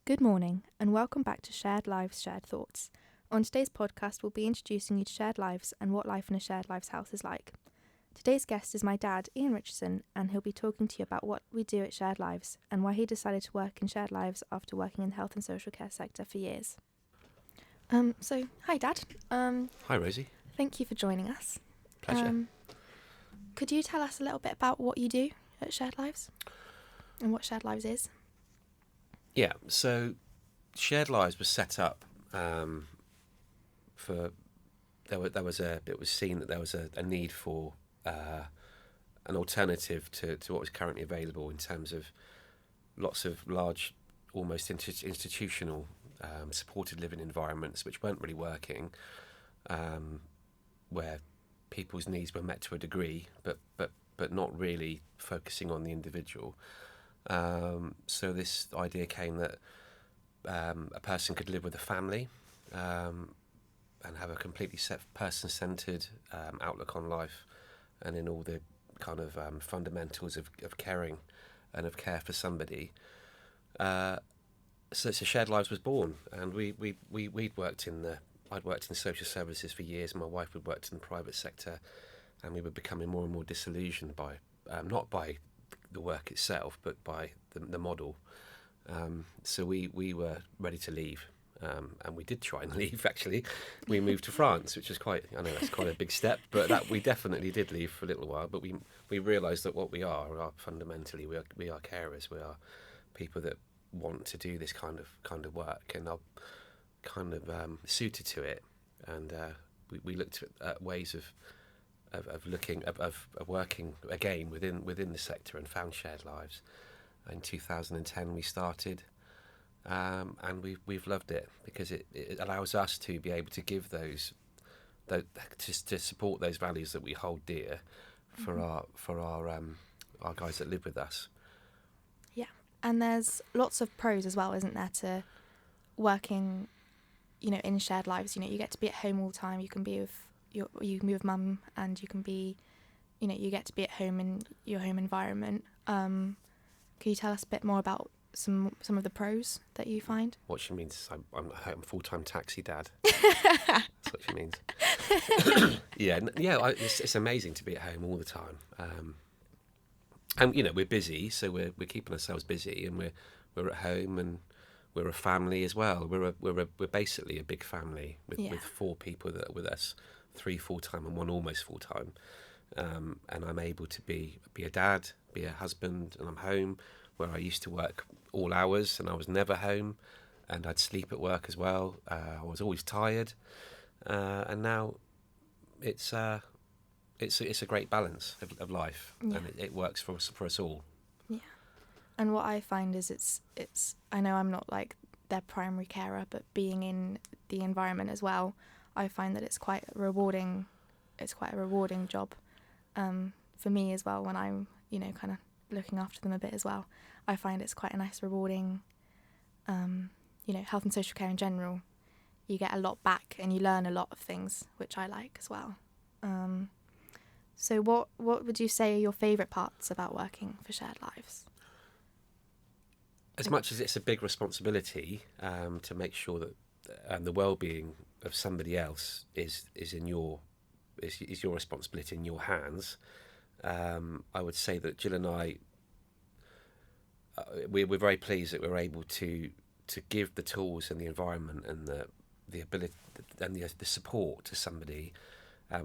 Good morning, and welcome back to Shared Lives, Shared Thoughts. On today's podcast, we'll be introducing you to shared lives and what life in a shared lives house is like. Today's guest is my dad, Ian Richardson, and he'll be talking to you about what we do at Shared Lives and why he decided to work in shared lives after working in the health and social care sector for years. Hi Dad. Hi Rosie. Thank you for joining us. Pleasure. Could you tell us a little bit about what you do at Shared Lives and what Shared Lives is? Yeah, so Shared Lives was set up for it was seen that there was a need for an alternative to what was currently available in terms of lots of large, almost institutional supported living environments which weren't really working, where people's needs were met to a degree, but not really focusing on the individual. So this idea came that a person could live with a family and have a completely person-centred outlook on life and in all the kind of fundamentals of caring and of care for somebody. So Shared Lives was born, and I'd worked in social services for years. My wife had worked in the private sector, and we were becoming more and more disillusioned by not by the work itself, but by the model. So we were ready to leave, and we did try and leave. Actually, we moved to France, which is that's quite a big step, but that we definitely did leave for a little while. But we realised that what we are fundamentally we are carers. We are people that want to do this kind of work and are kind of suited to it. And we looked at ways of working again within the sector and found Shared Lives. In 2010 we started, and we've loved it because it allows us to be able to give to support those values that we hold dear for our guys that live with us. Yeah, and there's lots of pros as well, isn't there, to working, in shared lives. You get to be at home all the time. You can be with mum, and you can be, you get to be at home in your home environment. Can you tell us a bit more about some of the pros that you find? What she means is I'm a full-time taxi dad. That's what she means. It's amazing to be at home all the time. And we're busy, so we're keeping ourselves busy, and we're at home, and we're a family as well. We're basically a big family with 4 people that are with us, 3 full-time and 1 almost full-time. And I'm able to be a dad, be a husband, and I'm home, where I used to work all hours and I was never home, and I'd sleep at work as well. I was always tired, and now it's a great balance of life, and it works for us all. Yeah, and what I find is it's I know I'm not like their primary carer, but being in the environment as well, I find that it's quite a rewarding job. For me as well, when I'm, kind of looking after them a bit as well, I find it's quite a nice, rewarding, health and social care in general. You get a lot back and you learn a lot of things, which I like as well. So what would you say are your favourite parts about working for Shared Lives? As much as it's a big responsibility to make sure that the well-being of somebody else is your responsibility in your hands, I would say that Jill and I, we're very pleased that we're able to give the tools and the environment and the ability and the support to somebody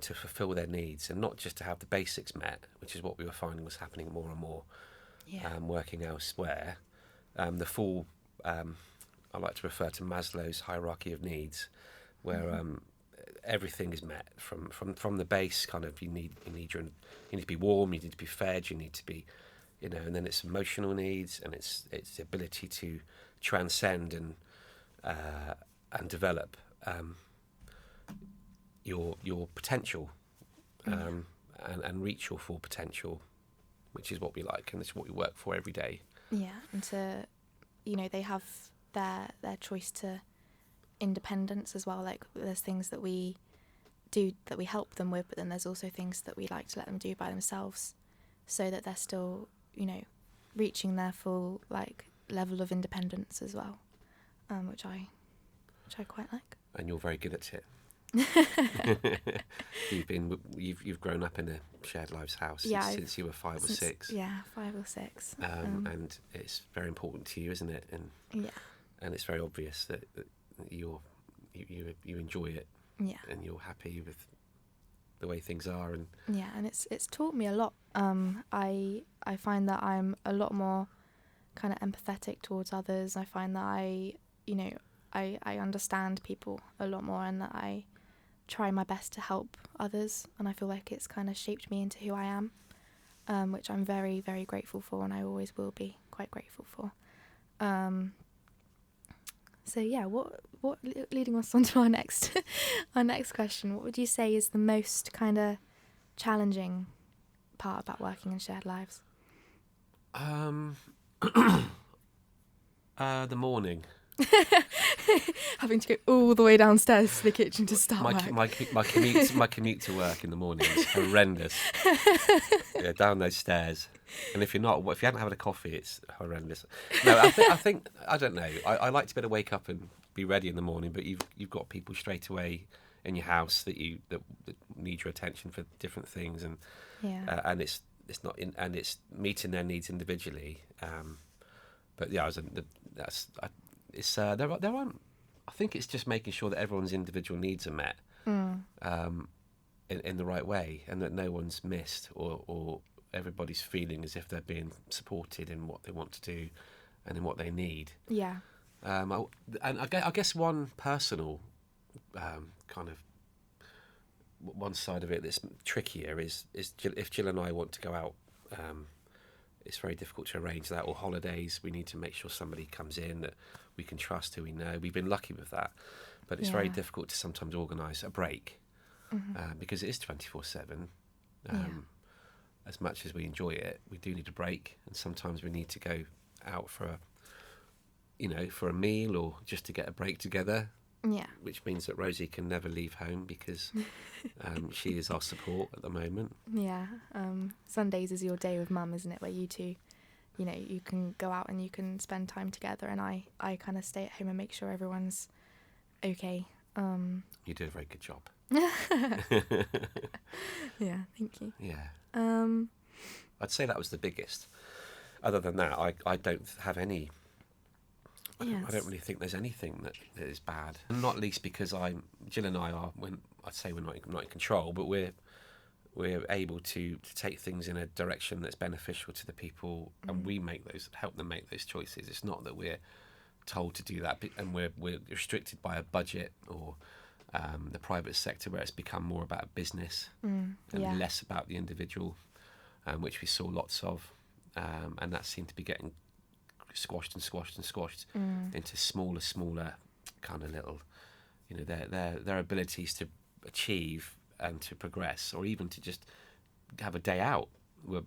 to fulfil their needs, and not just to have the basics met, which is what we were finding was happening more and more. Working elsewhere. The full, I like to refer to Maslow's hierarchy of needs, where everything is met from the base. Kind of you need to be warm, you need to be fed, you need to be, and then it's emotional needs, and it's the ability to transcend and develop your potential, and reach your full potential, which is what we like, and it's what we work for every day. Yeah, and to, they have their choice to independence as well. Like, there's things that we do that we help them with, but then there's also things that we like to let them do by themselves, so that they're still, reaching their full level of independence as well. which I quite like. And you're very good at it. You've grown up in a shared lives house since you were 5 or 6. Yeah, 5 or 6. And it's very important to you, isn't it? And it's very obvious that you enjoy it. Yeah. And you're happy with the way things are. And it's taught me a lot. I find that I'm a lot more kind of empathetic towards others. I find that I understand people a lot more, and that I try my best to help others, and I feel like it's kind of shaped me into who I am, which I'm very, very grateful for, and I always will be quite grateful for. So yeah, what leading us on to our next question, what would you say is the most kind of challenging part about working in shared lives? The morning. Having to go all the way downstairs to the kitchen to start work. My commute to work in the morning is horrendous. Yeah, down those stairs, and if you haven't had a coffee, it's horrendous. No, I think I don't know. I like to be able to wake up and be ready in the morning, but you've got people straight away in your house that need your attention for different things, and it's not in, and it's meeting their needs individually. But yeah, there aren't. I think it's just making sure that everyone's individual needs are met in the right way, and that no one's missed, or everybody's feeling as if they're being supported in what they want to do and in what they need. Yeah. And I guess one personal kind of one side of it that's trickier is if Jill and I want to go out. It's very difficult to arrange that, or holidays. We need to make sure somebody comes in that we can trust, who we know. We've been lucky with that, but it's very difficult to sometimes organise a break because it is 24/7. As much as we enjoy it, we do need a break, and sometimes we need to go out for a meal, or just to get a break together. Yeah. Which means that Rosie can never leave home because she is our support at the moment. Yeah. Sundays is your day with Mum, isn't it? Where you two, you can go out and you can spend time together, and I kind of stay at home and make sure everyone's okay. You do a very good job. Yeah, thank you. Yeah. I'd say that was the biggest. Other than that, I don't have any... Yes. I don't really think there's anything that is bad. Not least because Jill and I are, when I'd say we're not in control, but we're able to take things in a direction that's beneficial to the people, and we help them make those choices. It's not that we're told to do that, and we're restricted by a budget or the private sector, where it's become more about business and less about the individual, which we saw lots of, and that seemed to be getting squashed into smaller kind of little, their abilities to achieve and to progress, or even to just have a day out, were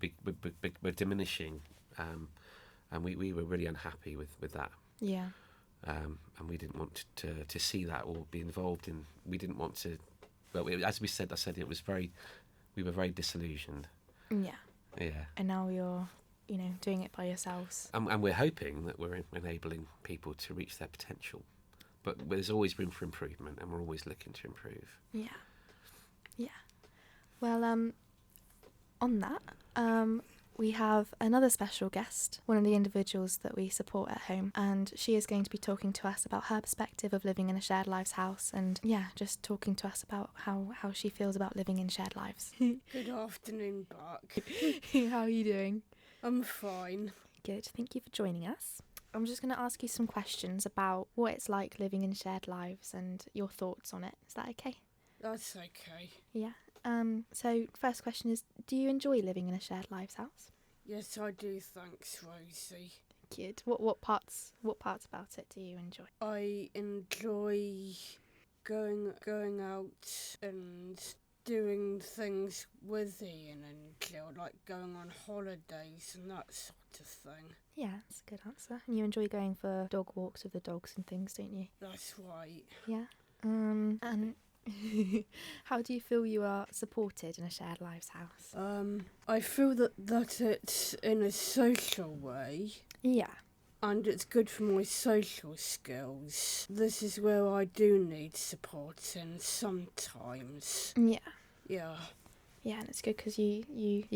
diminishing, and we were really unhappy with that. Yeah. And we didn't want to see that or be involved in. We didn't want to. Well, as I said it was we were very disillusioned. Yeah. Yeah. And now you're, doing it by yourselves. And we're hoping that we're enabling people to reach their potential. But there's always room for improvement, and we're always looking to improve. Yeah. Yeah. Well, on that, we have another special guest, one of the individuals that we support at home, and she is going to be talking to us about her perspective of living in a shared lives house, and just talking to us about how she feels about living in shared lives. Good afternoon, Buck. How are you doing? I'm fine. Good, thank you for joining us. I'm just going to ask you some questions about what it's like living in shared lives and your thoughts on it. Is that okay? That's okay. Yeah. So first question is, do you enjoy living in a shared lives house? Yes, I do, thanks, Rosie. Good. What parts about it do you enjoy? I enjoy going out and doing things with Ian and Jill, like going on holidays and that sort of thing. Yeah, that's a good answer. And you enjoy going for dog walks with the dogs and things, don't you? That's right. Yeah. And how do you feel you are supported in a shared lives house? I feel that it's in a social way. Yeah. and it's good for my social skills. This is where I do need support in sometimes. Yeah. Yeah, Yeah, and it's good because you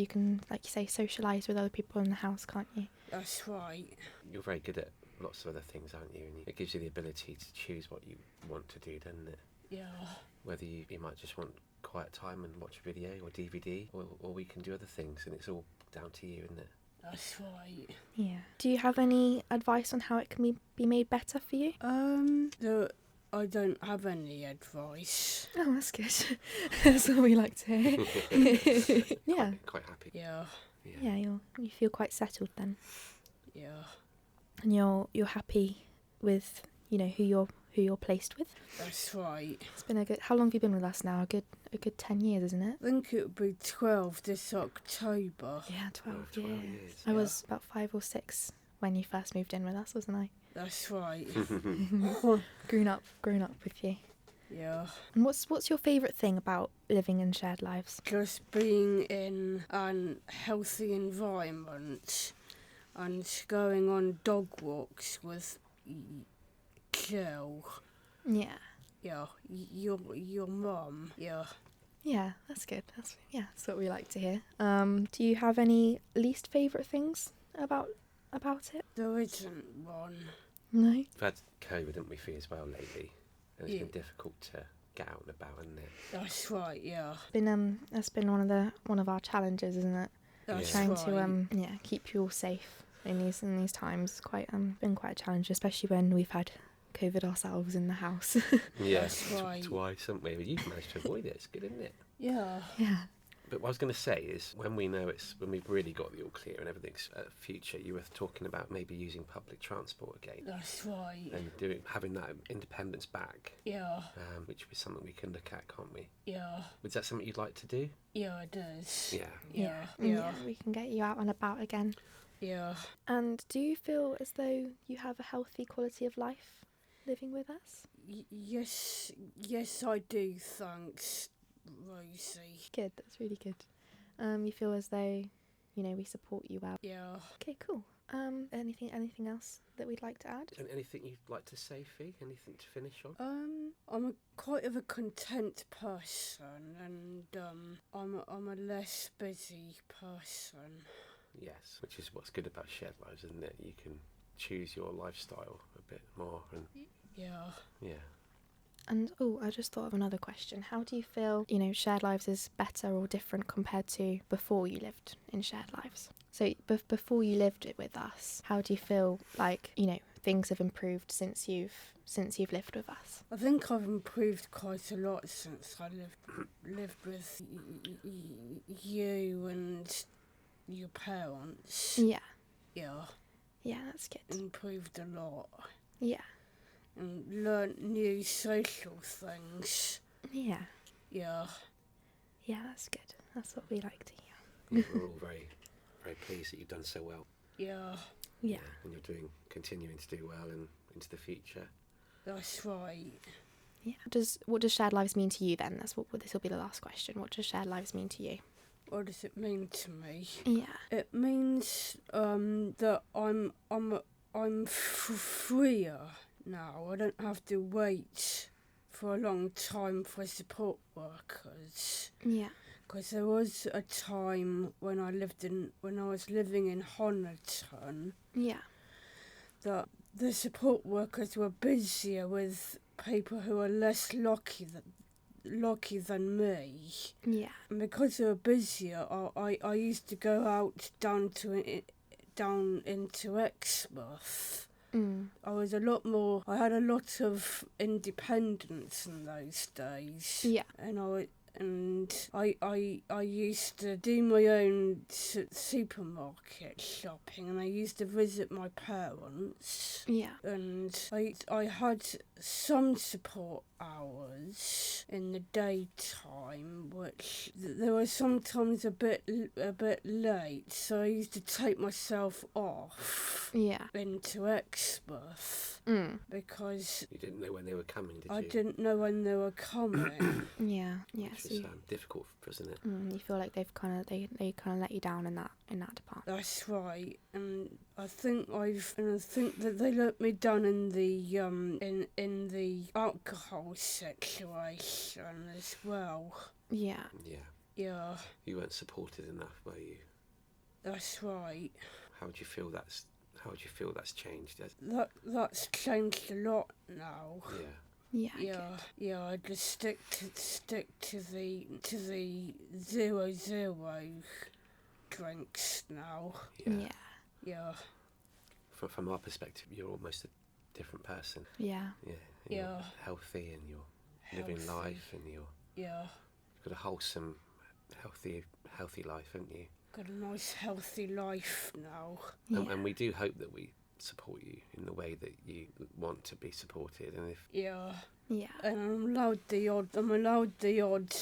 can, like you say, socialise with other people in the house, can't you? that's right. You're very good at lots of other things, aren't you? And it gives you the ability to choose what you want to do, doesn't it? Yeah, Whether you might just want quiet time and watch a video or DVD, or we can do other things, and it's all down to you, isn't it? that's right. Yeah. Do you have any advice on how it can be made better for you? No, I don't have any advice. Oh, that's good. That's what we like to hear. Yeah. Quite happy. Yeah, Yeah, you feel quite settled then, yeah, and you're happy with who you're placed with. that's right. It's been a good. How long have you been with us now? A good 10 years, isn't it? I think it would be 12 this October. Yeah, 12 Oh, 12 years. years, I yeah. was about 5 or 6 when you first moved in with us, wasn't I? That's right. grown up with you. Yeah. And what's your favourite thing about living in shared lives? Just being in an healthy environment and going on dog walks with Jill. Yeah. Yeah, your mum. Yeah. Yeah, that's good. That's what we like to hear. Do you have any least favourite things about it? There isn't one. No. We've had COVID, haven't we, for you as well lately? And it's Yeah. been difficult to get out and about, hasn't it? That's right. Yeah. That's been one of our challenges, isn't it? That's Trying right. to keep you all safe in these times. Been quite a challenge, especially when we've had COVID ourselves in the house. Yeah, That's right. twice, haven't we? But you've managed to avoid it. It's good, isn't it? Yeah. Yeah. But what I was going to say is, when we've really got the all clear and everything's future, you were talking about maybe using public transport again That's right. and having that independence back, Yeah. which is something we can look at, can't we? Yeah. Was that something you'd like to do? Yeah, it does. Yeah. Yeah. Yeah. Yeah. We can get you out and about again. Yeah. And do you feel as though you have a healthy quality of life living with us? Yes, I do. Thanks, Rosie. Good, that's really good. You feel as though, we support you well. Yeah. Okay, cool. Anything else that we'd like to add? And anything you'd like to say, Fee? Anything to finish on? I'm quite of a content person, and I'm a less busy person. Yes, which is what's good about shared lives, isn't it? You can choose your lifestyle a bit more, and Yeah. yeah. And I just thought of another question. How do you feel, shared lives is better or different compared to before you lived in shared lives? So before you lived it with us, how do you feel like, things have improved since you've lived with us? I think I've improved quite a lot since I lived with you and your parents. Yeah. Yeah. Yeah, that's good. Improved a lot. Yeah. And learnt new social things. Yeah. Yeah. Yeah, that's good. That's what we like to hear. We're all very, very pleased that you've done so well. Yeah. Yeah. And you're continuing to do well and into the future. That's right. Yeah. What does shared lives mean to you then? This will be the last question. What does shared lives mean to you? What does it mean to me? Yeah. It means that I'm freer now. I don't have to wait for a long time for support workers. Yeah. Because there was a time when I was living in Honiton Yeah. that the support workers were busier with people who were less lucky than me. Yeah. And because they were busier, I used to go out down into Exmouth. I had a lot of independence in those days. Yeah. And I used to do my own supermarket shopping, and I used to visit my parents. Yeah. And I had some support hours in the daytime, which they were sometimes a bit late, so I used to take myself off Yeah. into Exmouth birth Mm. because You didn't know when they were coming, did I you? didn't know when they were coming. Yeah. Which So is difficult, isn't it? you feel like they've kind of they kind of let you down in that department. That's right, and I think that they let me down in the in the alcohol situation as well. Yeah. Yeah. Yeah, You weren't supported enough, were you? that's right. How would you feel that's changed? That's changed a lot now. Yeah. Yeah. Yeah. I just stick to the 0-0 drinks now. Yeah. Yeah. From our perspective, you're almost a different person. Yeah. Yeah. Yeah. You're healthy, and you're living Healthy. life, and you've Yeah. got a wholesome, healthy life, haven't you? Got a nice healthy life now. Yeah. And we do hope that we support you in the way that you want to be supported. And if Yeah. Yeah. And I'm allowed the odd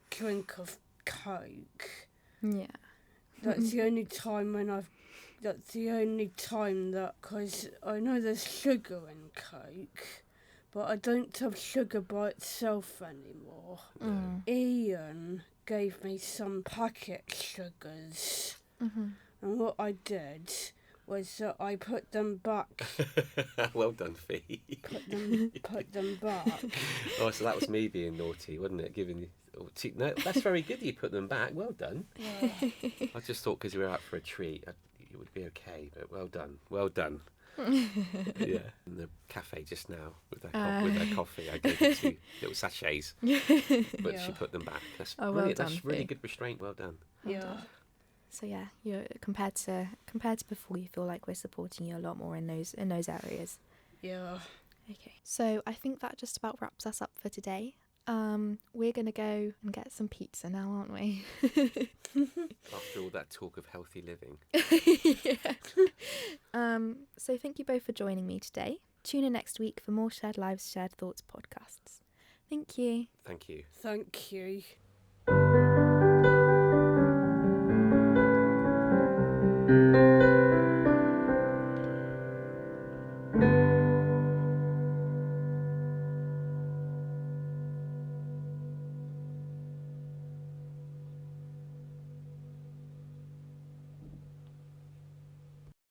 drink of Coke. Yeah. That's the only time because I know there's sugar in Coke, but I don't have sugar by itself anymore. Mm. Ian gave me some packet sugars, and what I did was that I put them back. Well done, Fee. Put them back. Oh, so that was me being naughty, wasn't it? Giving you. No, that's very good. You put them back. Well done. Yeah. I just thought because you were out for a treat, it would be okay. But well done. Well done. Yeah. In the cafe just now with her coffee, I gave her 2 little sachets, but she put them back. That's Oh, well brilliant. done, That's really Fee. good restraint. Well done. Yeah. So yeah, you're compared to before, you feel like we're supporting you a lot more in those areas. Yeah. Okay. So I think that just about wraps us up for today. We're gonna go and get some pizza now, aren't we? After all that talk of healthy living. Yeah. So thank you both for joining me today. Tune in next week for more Shared Lives, Shared Thoughts podcasts. Thank you. Thank you. Thank you.